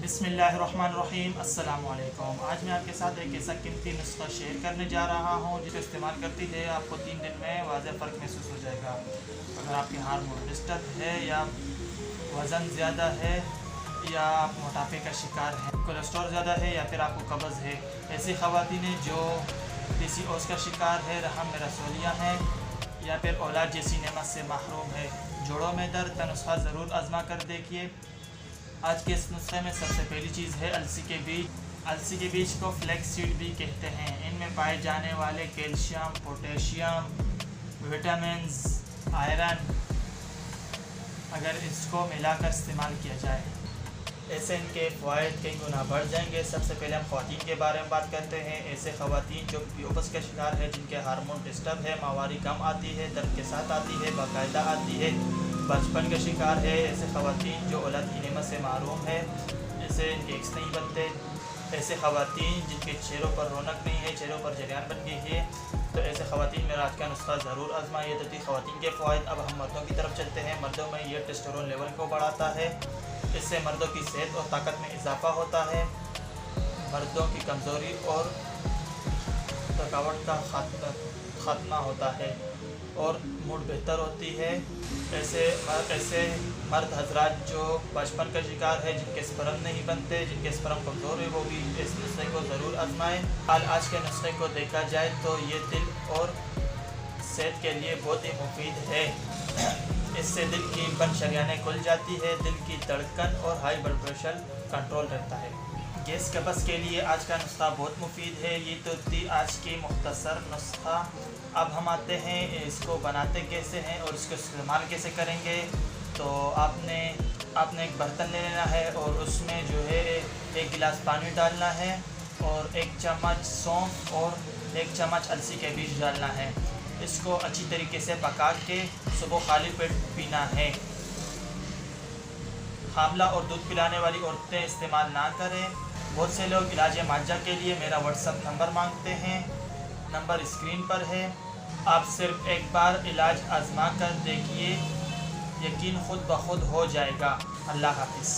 बिस्मिल्लाहिर्रहमानिर्रहीम। अस्सलाम वालेकुम। आज मैं आपके साथ एक ऐसा कीमती नुस्खा शेयर करने जा रहा हूँ जिसे इस्तेमाल करती है आपको 3 दिन में वाज़ेह फ़र्क महसूस हो जाएगा। अगर आपके हार्मोन डिस्टर्ब है या वज़न ज़्यादा है या आप मोटापे का शिकार है, कोलेस्ट्रॉल ज़्यादा है या फिर आपको कब्ज़ है, ऐसी ख़वातीन जो PCOS का शिकार है, रहम में रसोलियाँ हैं या फिर औलाद जैसी नेमत से महरूम है, जोड़ों में दर्द का नुस्खा ज़रूर आजमा कर देखिए। आज के इस नुस्खे में सबसे पहली चीज़ है अलसी के बीज। अलसी के बीज को फ्लैक्स सीड भी कहते हैं। इनमें पाए जाने वाले कैल्शियम, पोटेशियम, विटामिन्स, आयरन, अगर इसको मिलाकर इस्तेमाल किया जाए ऐसे इनके फ़वाइद कई गुना बढ़ जाएंगे। सबसे पहले हम ख़वातीन के बारे में बात करते हैं। ऐसे ख़वातीन जो PCOS का शिकार है, जिनके हार्मोन डिस्टर्ब है, माहवारी कम आती है, दर्द के साथ आती है, बाकायदा आती है, बचपन का शिकार है, ऐसे ख़वातीन जो औलाद की नेमत से महरूम है, जैसे इनके एक्स नहीं बनते, ऐसे ख़वातीन जिनके चेहरों पर रौनक नहीं है, चेहरों पर जरियान बन गई है, तो ऐसे ख़वातीन में आज का नुस्खा ज़रूर आजमाइए। तो ख़वातीन के फ़वाइद। अब हम मर्दों की तरफ चलते हैं। मर्दों में यह टेस्टोस्टेरोन लेवल को बढ़ाता है, इससे मर्दों की सेहत और ताकत में इजाफा होता है, मर्दों की कमज़ोरी और थकावट का खात्मा होता है और मूड बेहतर होती है। ऐसे मर्द हजरात जो बचपन का शिकार है, जिनके स्पर्म नहीं बनते, जिनके स्पर्म कमज़ोर है, वो भी इस नुस्खे को ज़रूर आजमाएं। आज के नुस्खे को देखा जाए तो ये दिल और सेहत के लिए बहुत ही मुफीद है। इससे दिल की बन शरियानें खुल जाती है, दिल की धड़कन और हाई ब्लड प्रेशर कंट्रोल रहता है। गैस कब्ज़ के लिए आज का नुस्खा बहुत मुफीद है। ये तो थी आज की मुख्तसर नुस्खा। अब हम आते हैं इसको बनाते कैसे हैं और इसको इस्तेमाल कैसे करेंगे। तो आपने एक बर्तन ले लेना है और उसमें जो है 1 गिलास पानी डालना है और 1 चम्मच सौंफ और 1 चम्मच अलसी के बीज डालना है। इसको अच्छी तरीके से पका के सुबह खाली पेट पीना है। हामला और दूध पिलाने वाली औरतें इस्तेमाल ना करें। बहुत से लोग इलाज मांझा के लिए मेरा व्हाट्सअप नंबर मांगते हैं, नंबर स्क्रीन पर है। आप सिर्फ एक बार इलाज आजमा कर देखिए, यकीन खुद ब खुद हो जाएगा। अल्लाह हाफिज़।